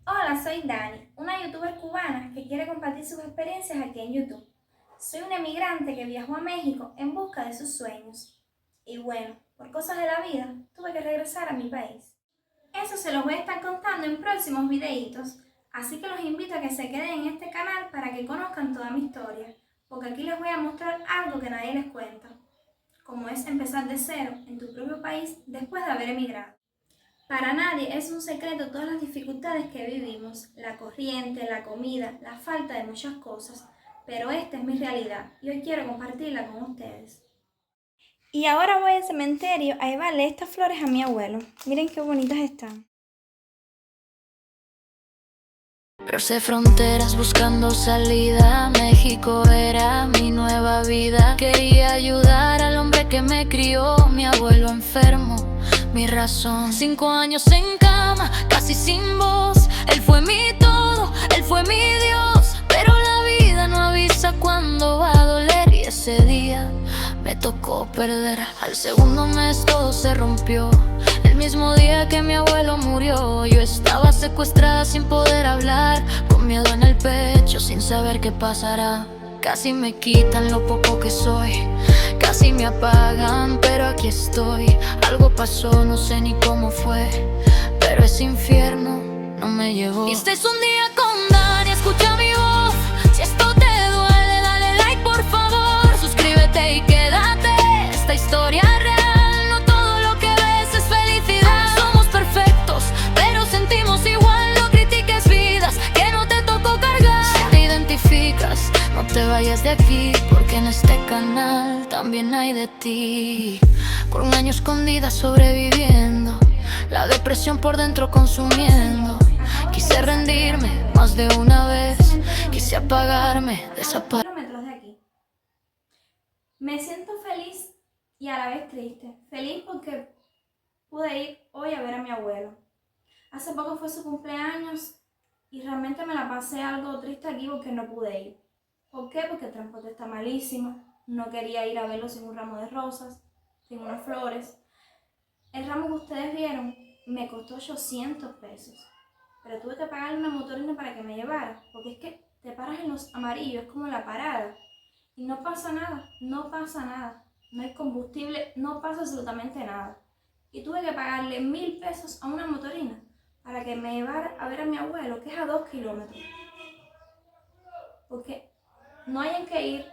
Hola, soy Dani, una youtuber cubana que quiere compartir sus experiencias aquí en YouTube. Soy una emigrante que viajó a México en busca de sus sueños. Y bueno, por cosas de la vida, tuve que regresar a mi país. Eso se los voy a estar contando en próximos videitos, así que los invito a que se queden en este canal para que conozcan toda mi historia, porque aquí les voy a mostrar algo que nadie les cuenta, como es empezar de cero en tu propio país después de haber emigrado. Para nadie es un secreto todas las dificultades que vivimos, la corriente, la comida, la falta de muchas cosas, pero esta es mi realidad y hoy quiero compartirla con ustedes. Y ahora voy al cementerio a llevarle estas flores a mi abuelo. Miren qué bonitas están. Crucé fronteras buscando salida. México era mi nueva vida. Quería ayudar al hombre que me crió, mi abuelo enfermo, mi razón. 5 años en cama, casi sin voz. Él fue mi todo, él fue mi Dios. Pero la vida no avisa cuando va a doler. Y ese día me tocó perder. Al segundo mes todo se rompió. El mismo día que mi abuelo murió, yo estaba secuestrada sin poder hablar, con miedo en el pecho, sin saber qué pasará. Casi me quitan lo poco que soy, casi me apagan, pero aquí estoy. Algo pasó, no sé ni cómo fue, pero ese infierno no me llevó. Y este es un día con Dani, escucha mi voz. Si esto te duele, dale like por favor. Suscríbete y quédate, esta historia es real. No todo lo que ves es felicidad. No somos perfectos, pero sentimos igual. No critiques vidas que no te tocó cargar. Si te identificas, no te vayas de aquí, porque en este canal también hay de ti. Por un año escondida sobreviviendo, la depresión por dentro consumiendo. Quise rendirme más de una vez, quise apagarme, desaparecer. Kilómetros de aquí. Me siento feliz y a la vez triste. Feliz porque pude ir hoy a ver a mi abuelo. Hace poco fue su cumpleaños y realmente me la pasé algo triste aquí porque no pude ir. ¿Por qué? Porque el transporte está malísimo. No quería ir a verlo sin un ramo de rosas, sin unas flores. El ramo que ustedes vieron me costó 800 pesos. Pero tuve que pagarle una motorina para que me llevara. Porque es que te paras en los amarillos, es como la parada. Y no pasa nada, no pasa nada. No hay combustible, no pasa absolutamente nada. Y tuve que pagarle 1000 pesos a una motorina para que me llevara a ver a mi abuelo, que es a 2 kilómetros. Porque no hay en qué ir.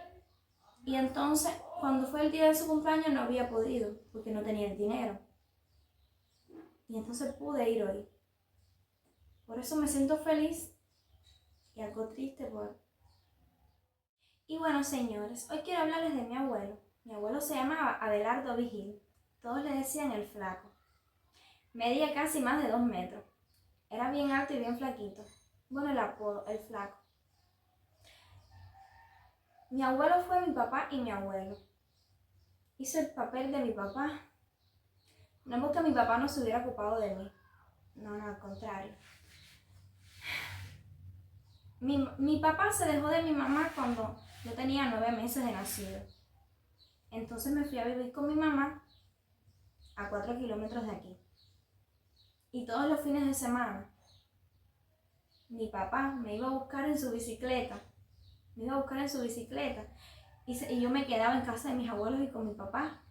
Y entonces, cuando fue el día de su cumpleaños, no había podido, porque no tenía el dinero. Y entonces pude ir hoy. Por eso me siento feliz y algo triste por... Y bueno, señores, hoy quiero hablarles de mi abuelo. Mi abuelo se llamaba Abelardo Vigil. Todos le decían el flaco. Medía casi más de 2 metros. Era bien alto y bien flaquito. Bueno, el apodo, el flaco. Mi abuelo fue mi papá y mi abuelo. Hizo el papel de mi papá. No porque mi papá no se hubiera ocupado de mí. No, al contrario. Mi papá se dejó de mi mamá cuando yo tenía 9 meses de nacido. Entonces me fui a vivir con mi mamá a 4 kilómetros de aquí. Y todos los fines de semana, mi papá me iba a buscar en su bicicleta. Y yo me quedaba en casa de mis abuelos y con mi papá.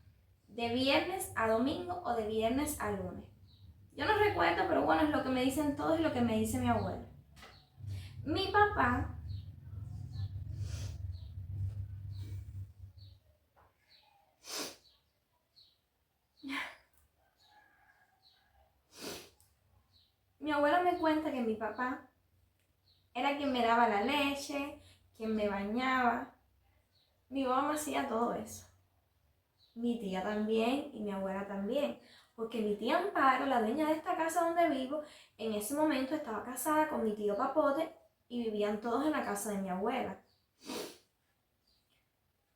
De viernes a domingo o de viernes a lunes. Yo no recuerdo, pero bueno, es lo que me dicen todos y lo que me dice mi abuelo. Mi papá Mi abuela me cuenta que mi papá era quien me daba la leche, quien me bañaba. Mi mamá me hacía todo eso. Mi tía también y mi abuela también. Porque mi tía Amparo, la dueña de esta casa donde vivo, en ese momento estaba casada con mi tío Papote y vivían todos en la casa de mi abuela.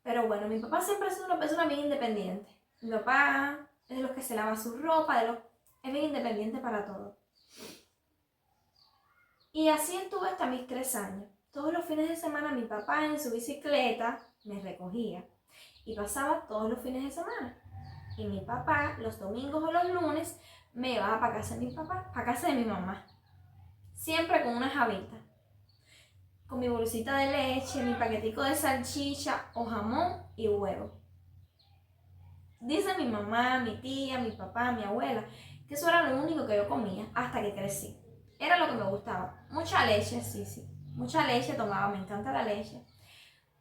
Pero bueno, mi papá siempre ha sido una persona bien independiente. Mi papá es de los que se lava su ropa, es bien independiente para todo. Y así estuve hasta mis 3 años. Todos los fines de semana mi papá en su bicicleta me recogía y pasaba todos los fines de semana. Y mi papá los domingos o los lunes me llevaba para casa de mi papá, para casa de mi mamá. siempre con una jabita, con mi bolsita de leche, mi paquetico de salchicha o jamón y huevo. Dice mi mamá, mi tía, mi papá, mi abuela, que eso era lo único que yo comía hasta que crecí. Era lo que me gustaba. Mucha leche, sí. Mucha leche tomaba, me encanta la leche.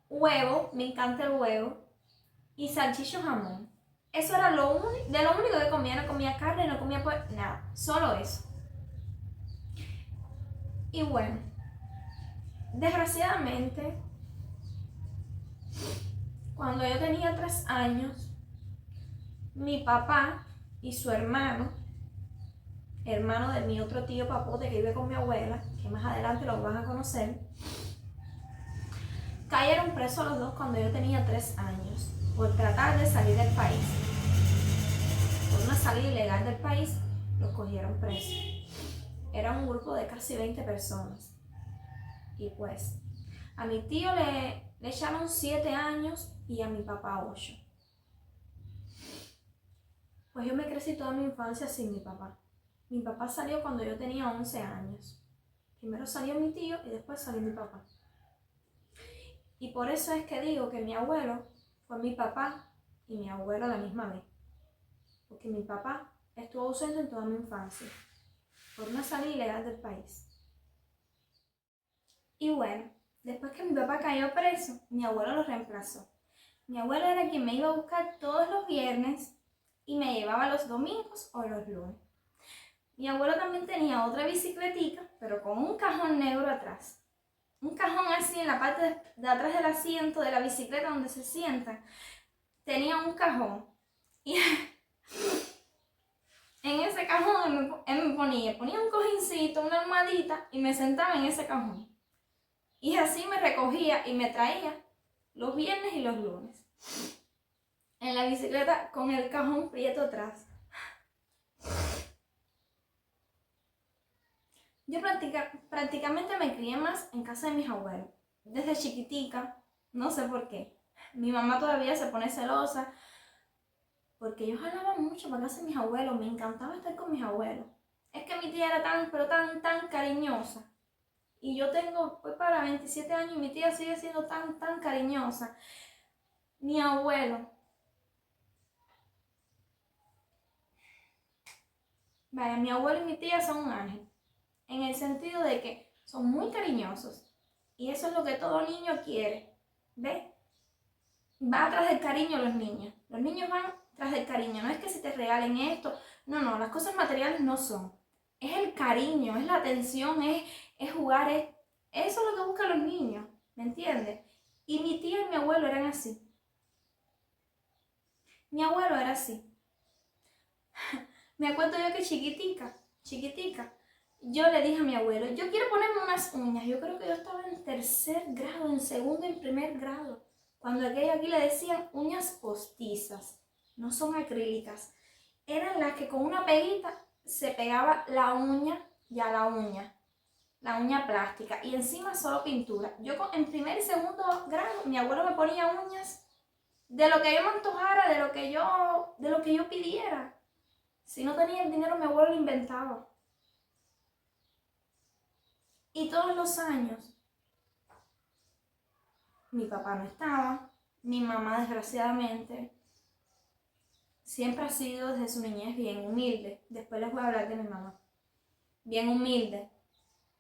Huevo, me encanta el huevo. Y salchicha o jamón. Eso era de lo único que comía. No comía carne, no comía nada. Solo eso. Y bueno, desgraciadamente, cuando yo tenía 3 años, mi papá y su hermano de mi otro tío papote que vive con mi abuela, que más adelante los van a conocer, cayeron presos los dos cuando yo tenía 3 años por tratar de salir del país. Por una salida ilegal del país, los cogieron presos. Era un grupo de casi 20 personas. Y pues, a mi tío le echaron 7 años y a mi papá 8. Pues yo me crecí toda mi infancia sin mi papá. Mi papá salió cuando yo tenía 11 años. Primero salió mi tío y después salió mi papá. Y por eso es que digo que mi abuelo fue mi papá y mi abuelo a la misma vez. Porque mi papá estuvo ausente en toda mi infancia por una salida ilegal del país. Y bueno, después que mi papá cayó preso, mi abuelo lo reemplazó. Mi abuelo era quien me iba a buscar todos los viernes y me llevaba los domingos o los lunes. Mi abuelo también tenía otra bicicletica, pero con un cajón negro atrás. Un cajón así en la parte de atrás del asiento de la bicicleta donde se sientan. Tenía un cajón. Y en ese cajón él me ponía un cojincito, una almohadita y me sentaba en ese cajón. Y así me recogía y me traía los viernes y los lunes. En la bicicleta con el cajón prieto atrás. Yo prácticamente me crié más en casa de mis abuelos. Desde chiquitica, no sé por qué. Mi mamá todavía se pone celosa porque yo jalaba mucho para casa de mis abuelos. Me encantaba estar con mis abuelos. Es que mi tía era tan cariñosa. Y yo tengo pues para 27 años y mi tía sigue siendo tan cariñosa. Mi abuelo. Vaya, mi abuelo y mi tía son un ángel. En el sentido de que son muy cariñosos. Y eso es lo que todo niño quiere. ¿Ves? Va tras del cariño los niños. Los niños van tras del cariño. No es que si te regalen esto. No, las cosas materiales no son. Es el cariño, es la atención, es jugar. Eso es lo que buscan los niños. ¿Me entiendes? Y mi tía y mi abuelo eran así. Mi abuelo era así. Me acuerdo yo que chiquitica, yo le dije a mi abuelo, yo quiero ponerme unas uñas. Yo creo que yo estaba en 3er grado, en 2º, en 1er grado. Cuando aquí le decían uñas postizas, no son acrílicas. Eran las que con una peguita se pegaba la uña y a la uña plástica. Y encima solo pintura. Yo en 1er y 2º grado, mi abuelo me ponía uñas de lo que yo me antojara, de lo que yo pidiera. Si no tenía el dinero, mi abuelo lo inventaba. Y todos los años, mi papá no estaba, mi mamá desgraciadamente siempre ha sido desde su niñez bien humilde. Después les voy a hablar de mi mamá. Bien humilde.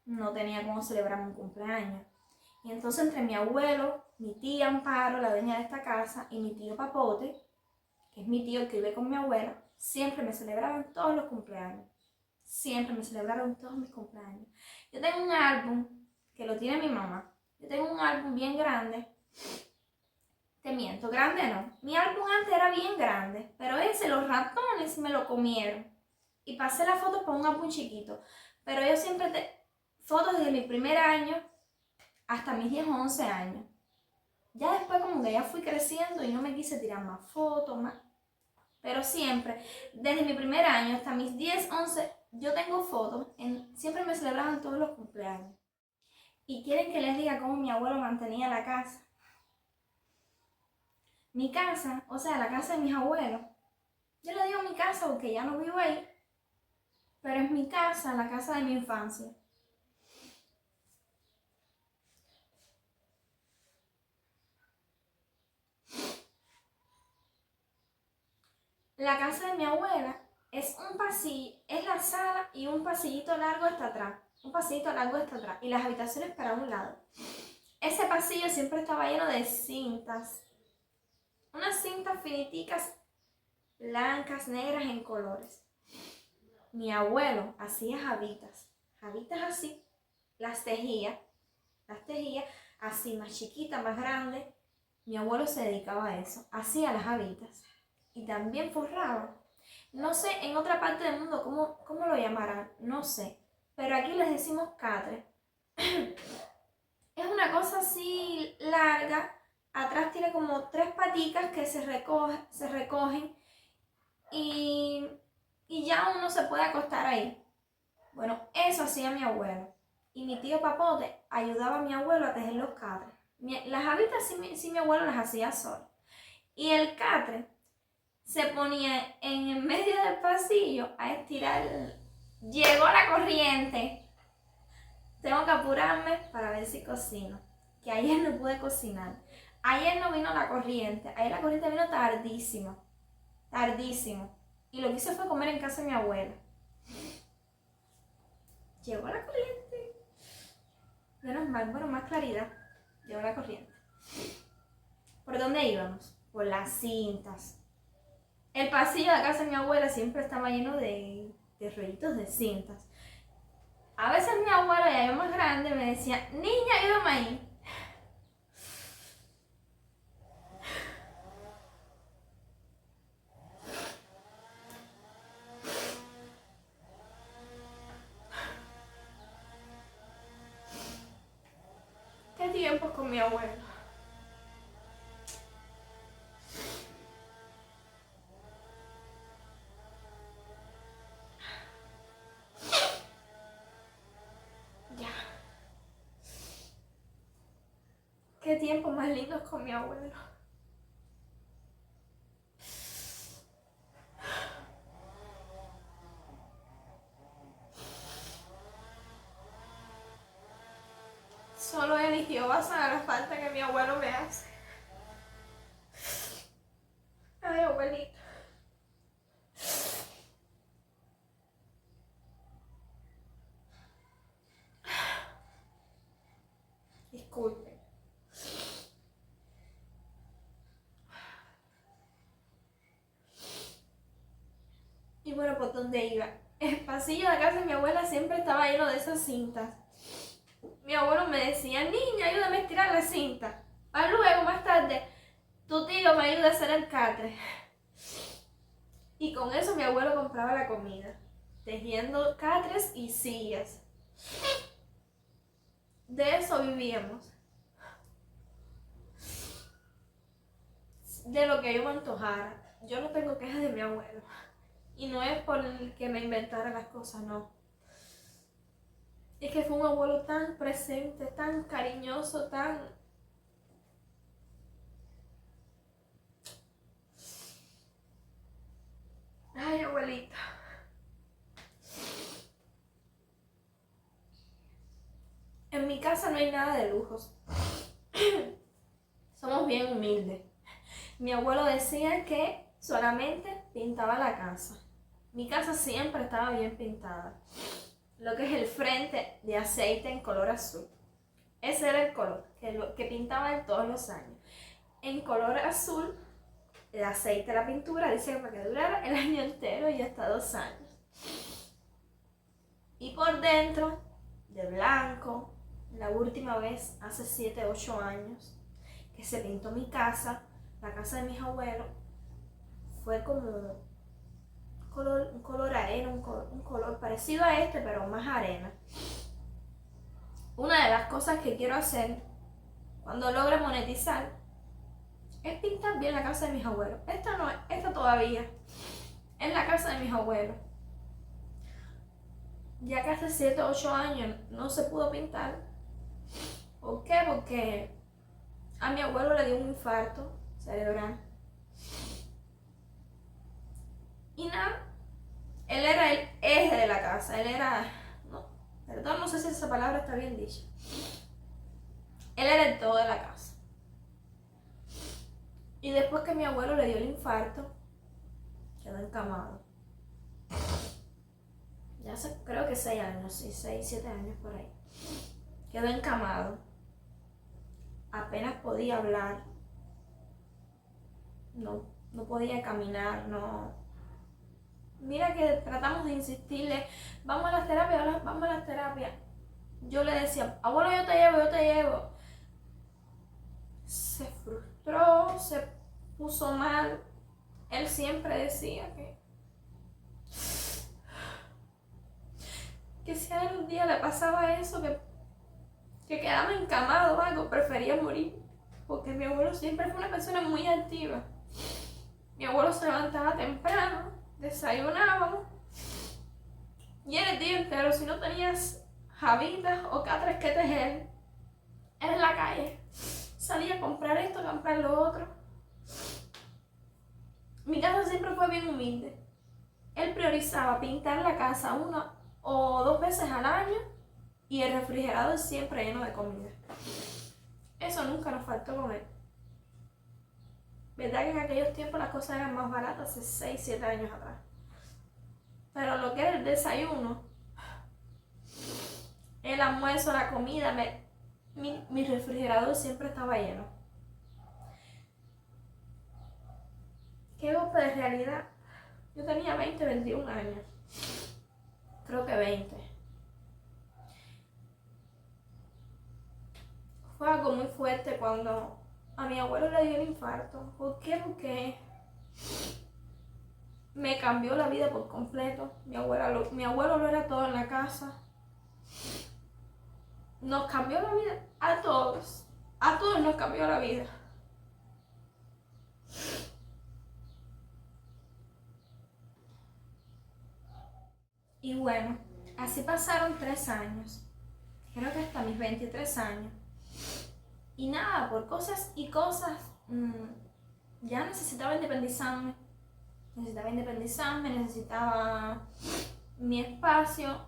No tenía cómo celebrar un cumpleaños. Y entonces entre mi abuelo, mi tía Amparo, la dueña de esta casa, y mi tío Papote, que es mi tío que vive con mi abuela, siempre me celebraban todos los cumpleaños. Siempre me celebraron todos mis cumpleaños. Yo tengo un álbum que lo tiene mi mamá. Yo tengo un álbum bien grande. Te miento, grande no. Mi álbum antes era bien grande, pero los ratones me lo comieron. Y pasé la foto por un álbum chiquito. Pero yo siempre fotos desde mi 1er año hasta mis 10 o 11 años. Ya después como que ya fui creciendo y no me quise tirar más fotos, más. Pero siempre, desde mi 1er año hasta mis 10, 11, yo tengo fotos. Siempre me celebraban todos los cumpleaños. ¿Y quieren que les diga cómo mi abuelo mantenía la casa? Mi casa, o sea, la casa de mis abuelos. Yo le digo mi casa porque ya no vivo ahí. Pero es mi casa, la casa de mi infancia. La casa de mi abuela es un pasillo, es la sala y un pasillito largo hasta atrás. Un pasillito largo hasta atrás. Y las habitaciones para un lado. Ese pasillo siempre estaba lleno de cintas. Unas cintas finiticas, blancas, negras en colores. Mi abuelo hacía jabitas. Jabitas así. Las tejía así, más chiquitas, más grandes. Mi abuelo se dedicaba a eso. Hacía las jabitas. Y también forraba. No sé en otra parte del mundo cómo lo llamarán, no sé. Pero aquí les decimos catre. Es una cosa así larga. Atrás tiene como 3 paticas que se recogen y ya uno se puede acostar ahí. Bueno, eso hacía mi abuelo. Y mi tío Papote ayudaba a mi abuelo a tejer los catres. Las habitas sí mi abuelo las hacía solo. Y el catre se ponía en el medio del pasillo a estirar. Llegó la corriente. Tengo que apurarme para ver si cocino. Que ayer no pude cocinar. Ayer no vino la corriente. Ayer la corriente vino tardísimo. Tardísimo. Y lo que hice fue comer en casa de mi abuela. Llegó la corriente. Menos mal, bueno, más claridad. Llegó la corriente. ¿Por dónde íbamos? Por las cintas. El pasillo de casa de mi abuela siempre estaba lleno de rollitos de cintas. A veces mi abuela, ya yo más grande, me decía, niña, ayúdame ahí. ¿Qué tiempos con mi abuelo? Ya. Qué tiempos más lindos con mi abuelo. Solo él y Jehová sabe la falta que mi abuelo me hace. Ay, abuelito. Disculpe. Y bueno, ¿por dónde iba? El pasillo de casa de mi abuela siempre estaba lleno de esas cintas. Mi abuelo me decía, niña, ayúdame a estirar la cinta. Para luego, más tarde, tu tío me ayuda a hacer el catre. Y con eso mi abuelo compraba la comida, tejiendo catres y sillas. De eso vivíamos. De lo que yo me antojara. Yo no tengo quejas de mi abuelo. Y no es por el que me inventara las cosas, no. Es que fue un abuelo tan presente, tan cariñoso, tan... Ay, abuelita. En mi casa no hay nada de lujos. Somos bien humildes. Mi abuelo decía que solamente pintaba la casa. Mi casa siempre estaba bien pintada. Lo que es el frente de aceite en color azul. Ese era el color que pintaba él todos los años. En color azul, el aceite, la pintura, dice que para que durara el año entero y hasta 2 años. Y por dentro, de blanco, la última vez, hace 7, 8 años, que se pintó mi casa, la casa de mis abuelos, fue como un color arena, un color parecido a este, pero más arena. Una de las cosas que quiero hacer cuando logre monetizar es pintar bien la casa de mis abuelos. Esta no es, esta todavía es la casa de mis abuelos. Ya que hace 7 o 8 años no se pudo pintar. ¿Por qué? Porque a mi abuelo le dio un infarto cerebral. Y nada, él era el eje de la casa, él era, no sé si esa palabra está bien dicha. Él era el todo de la casa. Y después que mi abuelo le dio el infarto, quedó encamado. Ya hace, creo que 6 años, sí, 6, 7 años por ahí. Quedó encamado. Apenas podía hablar. No podía caminar, no. Mira que tratamos de insistirle, vamos a las terapias, vamos a las terapias. Yo le decía, abuelo, yo te llevo. Se frustró, se puso mal. Él siempre decía que si a él un día le pasaba eso, que quedaba encamado o algo, prefería morir. Porque mi abuelo siempre fue una persona muy activa. Mi abuelo se levantaba temprano, desayunábamos, y era el día entero. Si no tenías jabitas o catres que tejer, era en la calle. Salía a comprar esto, a comprar lo otro. Mi casa siempre fue bien humilde. Él priorizaba pintar la casa 1 o 2 veces al año y el refrigerador siempre lleno de comida. Eso nunca nos faltó con él. ¿Verdad que en aquellos tiempos las cosas eran más baratas, hace 6, 7 años atrás? Pero lo que era el desayuno, el almuerzo, la comida, mi refrigerador siempre estaba lleno. ¿Qué golpe de realidad? Yo tenía 20, 21 años. Creo que 20. Fue algo muy fuerte cuando a mi abuelo le dio el infarto. ¿Por qué? Porque me cambió la vida por completo. Mi abuelo lo era todo en la casa. Nos cambió la vida a todos. A todos nos cambió la vida. Y bueno, así pasaron 3 años. Creo que hasta mis 23 años. Y nada, por cosas y cosas, ya necesitaba independizarme. Necesitaba mi espacio.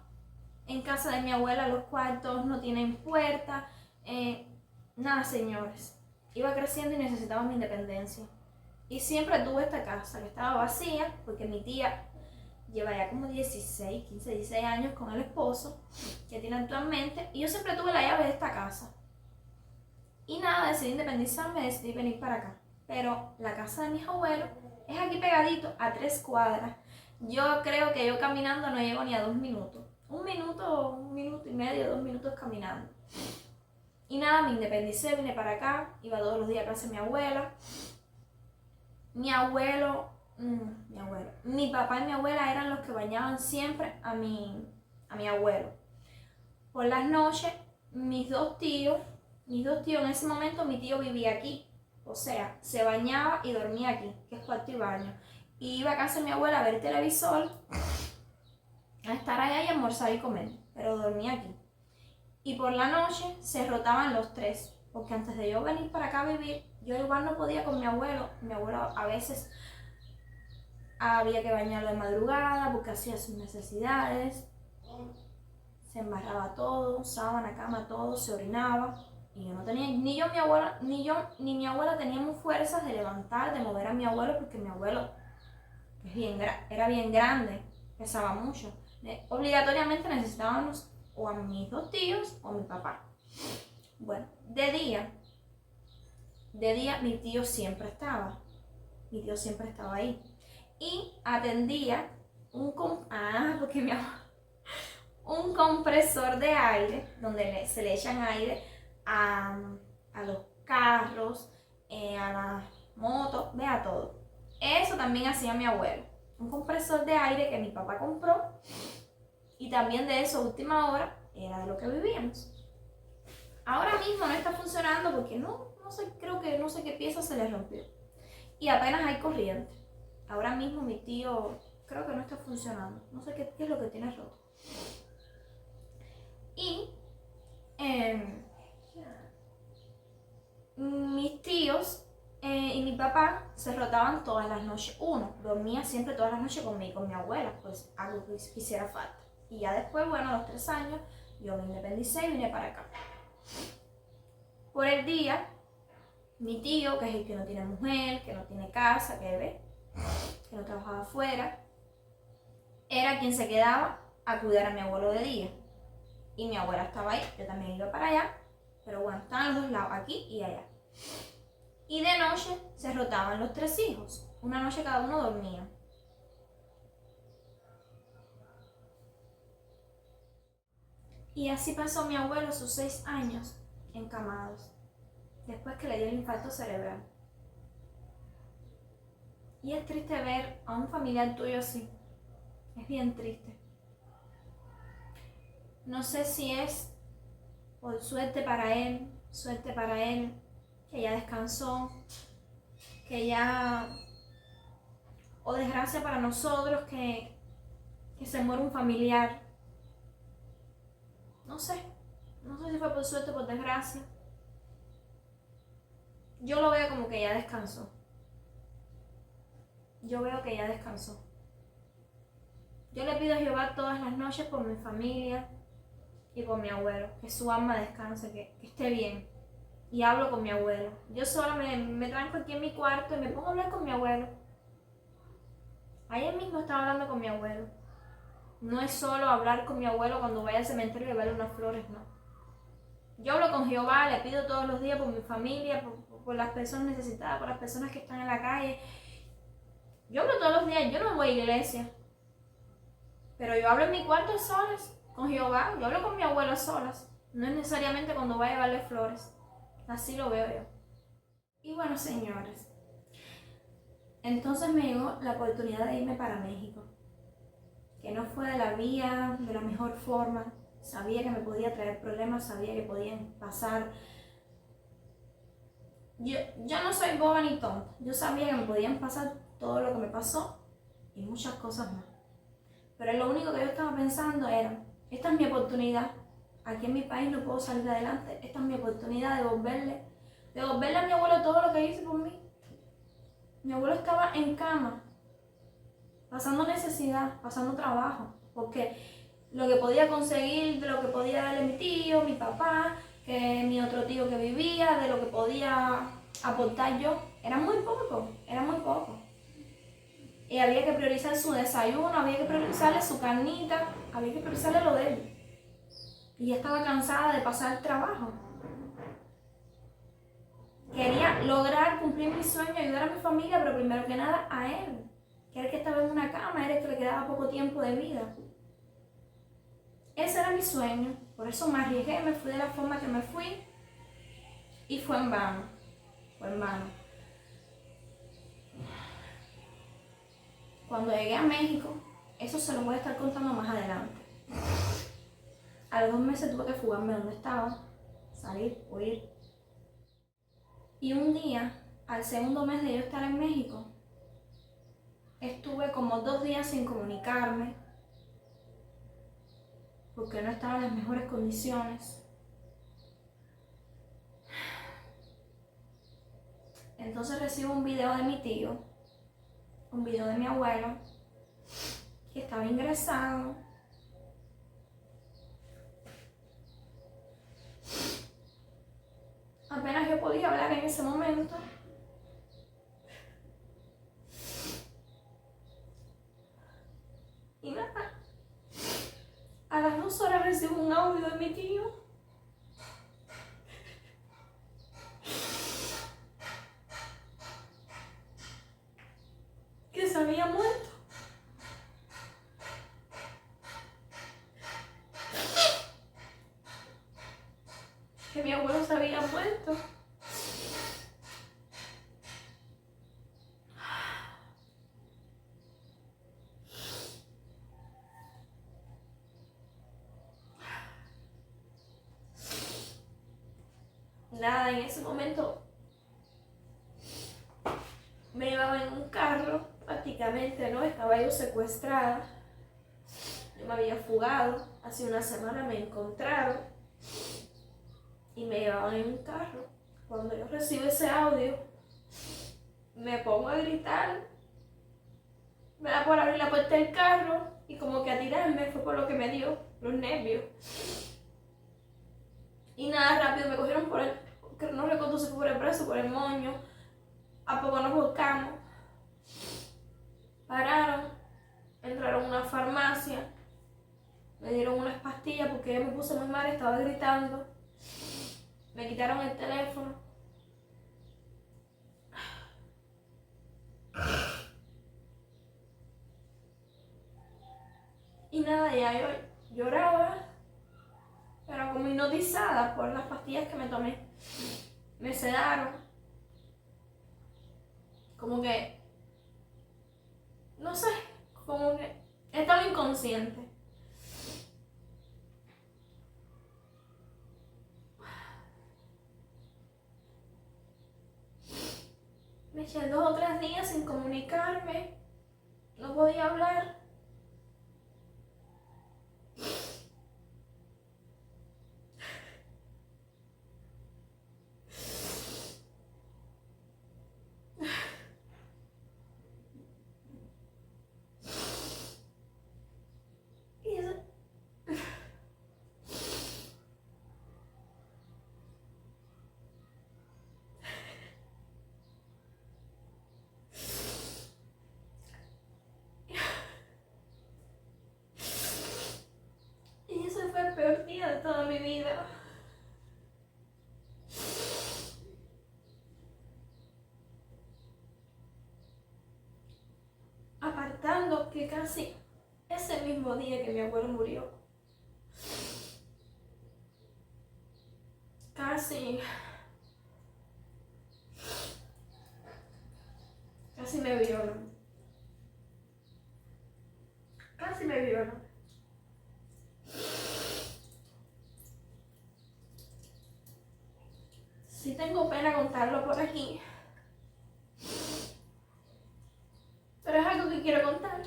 En casa de mi abuela los cuartos no tienen puerta. Nada, señores. Iba creciendo y necesitaba mi independencia. Y siempre tuve esta casa que estaba vacía porque mi tía lleva ya como 16, 15, 16 años con el esposo que tiene actualmente. Y yo siempre tuve la llave de esta casa. Y nada, decidí independizarme, decidí venir para acá. Pero la casa de mis abuelos es aquí pegadito, a 3 cuadras. Yo creo que yo caminando no llego ni a 2 minutos. 1 minuto, 1 minuto y medio, 2 minutos caminando. Y nada, me independicé, vine para acá, iba todos los días a casa de mi abuela. Mi papá y mi abuela eran los que bañaban siempre a mi abuelo. Por las noches, mis dos tíos, en ese momento mi tío vivía aquí. O sea, se bañaba y dormía aquí, que es cuarto y baño. Y iba a casa de mi abuela a ver televisor, a estar allá y almorzar y comer, pero dormía aquí. Y por la noche se rotaban los 3, porque antes de yo venir para acá a vivir, yo igual no podía con mi abuelo. Mi abuelo a veces había que bañarlo de madrugada porque hacía sus necesidades. Se embarraba todo, sábana, cama, todo, se orinaba. Y yo no tenía, ni mi abuela teníamos fuerzas de levantar, de mover a mi abuelo, porque mi abuelo era bien grande, pesaba mucho. Obligatoriamente necesitábamos o a mis 2 tíos o a mi papá. Bueno, de día mi tío siempre estaba. Ahí. Y atendía un compresor de aire, donde se le echan aire a los carros, a las motos, a todo. Eso también hacía mi abuelo. Un compresor de aire que mi papá compró, y también de eso, última hora, era de lo que vivíamos. Ahora mismo no está funcionando porque no sé qué pieza se le rompió. Y apenas hay corriente. Ahora mismo mi tío creo que no está funcionando. No sé qué es lo que tiene roto. Y mis tíos y mi papá se rotaban todas las noches. Uno dormía siempre todas las noches conmigo, con mi abuela, pues algo que hiciera falta. Y ya después, bueno, a los 3 años, yo me independicé y vine para acá. Por el día, mi tío, que es el que no tiene mujer, que no tiene casa, que ve, que no trabajaba afuera, era quien se quedaba a cuidar a mi abuelo de día. Y mi abuela estaba ahí, yo también iba para allá, pero bueno, estaban los dos lados, aquí y allá. Y de noche se rotaban los 3 hijos, una noche cada uno dormía. Y así pasó mi abuelo sus 6 años encamados, después que le dio el infarto cerebral. Y es triste ver a un familiar tuyo así, es bien triste. No sé si es por suerte para él, que ya descansó, que ya, o desgracia para nosotros que se muere un familiar. No sé si fue por suerte o por desgracia. Yo lo veo como que ya descansó. Yo veo que ya descansó. Yo le pido a Jehová todas las noches por mi familia y por mi abuelo, que su alma descanse, que esté bien. Y hablo con mi abuelo. Yo sola me tranco aquí en mi cuarto y me pongo a hablar con mi abuelo. Ayer mismo estaba hablando con mi abuelo. No es solo hablar con mi abuelo cuando vaya al cementerio y llevarle unas flores, no. Yo hablo con Jehová, le pido todos los días por mi familia, por las personas necesitadas, por las personas que están en la calle. Yo hablo todos los días, yo no voy a iglesia. Pero yo hablo en mi cuarto a solas con Jehová, yo hablo con mi abuelo a solas. No es necesariamente cuando vaya a llevarle flores. Así lo veo yo. Y bueno, señores, entonces me llegó la oportunidad de irme para México. Que no fue de la mejor forma. Sabía que me podía traer problemas, sabía que podían pasar. Yo no soy boba ni tonta. Yo sabía que me podían pasar todo lo que me pasó y muchas cosas más. Pero lo único que yo estaba pensando era, esta es mi oportunidad. Aquí en mi país no puedo salir adelante. Esta es mi oportunidad de devolverle a mi abuelo todo lo que hizo por mí. Mi abuelo estaba en cama, pasando necesidad, pasando trabajo, porque lo que podía conseguir, de lo que podía darle mi tío, mi papá, que mi otro tío que vivía, de lo que podía aportar yo, era muy poco. Y había que priorizar su desayuno, había que priorizarle su carnita, había que priorizarle lo de él. Y ya estaba cansada de pasar el trabajo. Quería lograr cumplir mi sueño, ayudar a mi familia, pero primero que nada a él, que era el que estaba en una cama, era el que le quedaba poco tiempo de vida. Ese era mi sueño, por eso me arriesgué, me fui de la forma que me fui y fue en vano. Cuando llegué a México, eso se lo voy a estar contando más adelante. A los 2 meses tuve que fugarme donde estaba, salir, huir. Y un día, al segundo mes de yo estar en México, estuve como 2 días sin comunicarme, porque no estaba en las mejores condiciones. Entonces recibo un video de mi tío, un video de mi abuelo, que estaba ingresado. Apenas yo podía hablar en ese momento. Y nada, a las 2 horas recibo un audio de mi tío. Que se había muerto. Que mi abuelo se había muerto. Nada, en ese momento me llevaba en un carro, prácticamente, ¿no? Estaba yo secuestrada. Yo me había fugado, hace una semana me encontraron y me llevaban en un carro. Cuando yo recibo ese audio, me pongo a gritar, me da por abrir la puerta del carro y como que a tirarme, fue por lo que me dio, los nervios. Y nada, rápido me cogieron por el, que no recuerdo si fue por el brazo, por el moño. A poco nos buscamos. pararon, entraron a una farmacia, me dieron unas pastillas porque yo me puse muy mal, estaba gritando, me quitaron el teléfono. Y nada, ya yo lloraba, pero como hipnotizada por las pastillas que me tomé. Me sedaron. Como que, no sé, como que estaba inconsciente. Me eché 2 o 3 días sin comunicarme, no podía hablar. Y eso, y ese fue el peor día de toda mi vida. Apartando que casi ese mismo día que mi abuelo murió, casi me violan. Casi me violan. Sí tengo pena contarlo por aquí, pero es algo que quiero contar.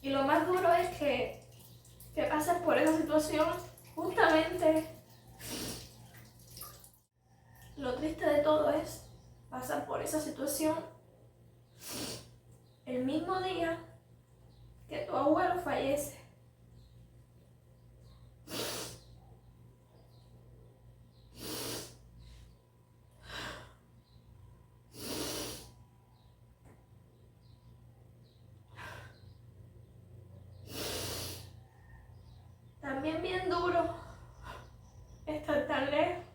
Y lo más duro es que pases por esa situación justamente. Lo triste de todo es pasar por esa situación el mismo día que tu abuelo fallece. También bien duro estar tan lejos.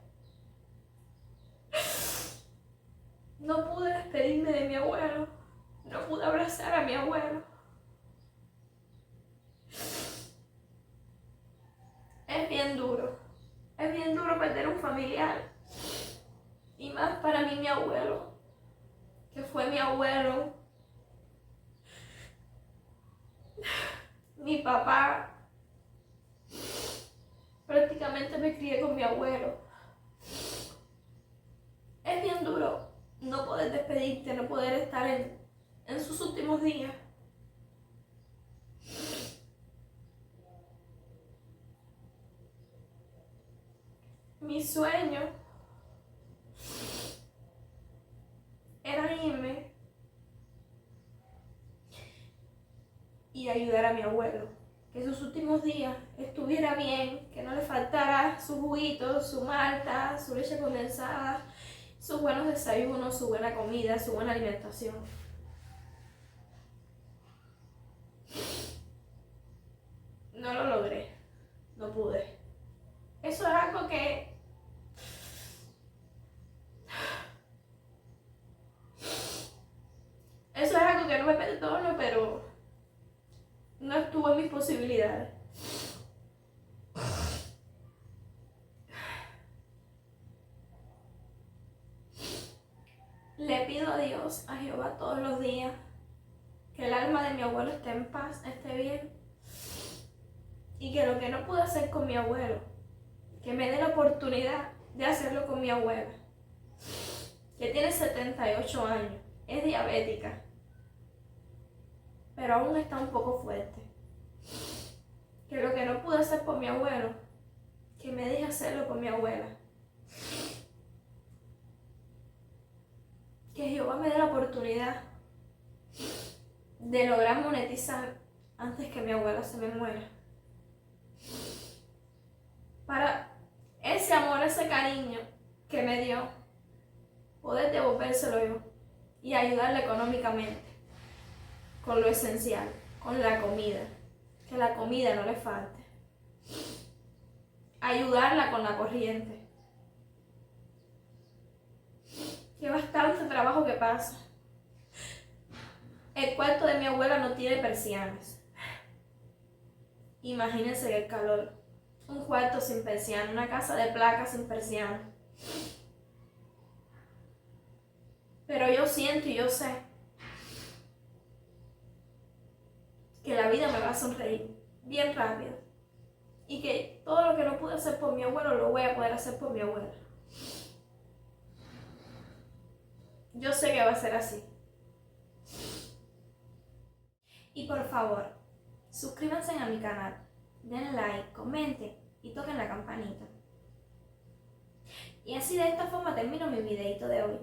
No pude despedirme de mi abuelo, no pude abrazar a mi abuelo. Es bien duro perder un familiar. Y más para mí mi abuelo, que fue mi abuelo, mi papá. Prácticamente me crié con mi abuelo. Es bien duro no poder despedirte, no poder estar en sus últimos días. Mi sueño era irme y ayudar a mi abuelo. Que sus últimos días estuviera bien, que no le faltara su juguito, su malta, su leche condensada, sus buenos desayunos, su buena comida, su buena alimentación. No lo logré, no pude. Eso es algo que no me perdono, pero no estuvo en mis posibilidades. Le pido a Dios, a Jehová todos los días, que el alma de mi abuelo esté en paz, esté bien, y que lo que no pude hacer con mi abuelo, que me dé la oportunidad de hacerlo con mi abuela, que tiene 78 años, es diabética, pero aún está un poco fuerte. Que lo que no pude hacer por mi abuelo, que me deje hacerlo con mi abuela. Que Jehová me dé la oportunidad de lograr monetizar antes que mi abuela se me muera. Para ese amor, ese cariño que me dio, poder devolvérselo yo y ayudarla económicamente con lo esencial, con la comida, que la comida no le falte. Ayudarla con la corriente. Que bastante trabajo que pasa. El cuarto de mi abuela no tiene persianas. Imagínense el calor. Un cuarto sin persiana, una casa de placas sin persiana. Pero yo siento y yo sé que la vida me va a sonreír bien rápido. Y que todo lo que no pude hacer por mi abuelo lo voy a poder hacer por mi abuela. Yo sé que va a ser así. Y por favor, suscríbanse a mi canal, den like, comenten y toquen la campanita. Y así de esta forma termino mi videito de hoy.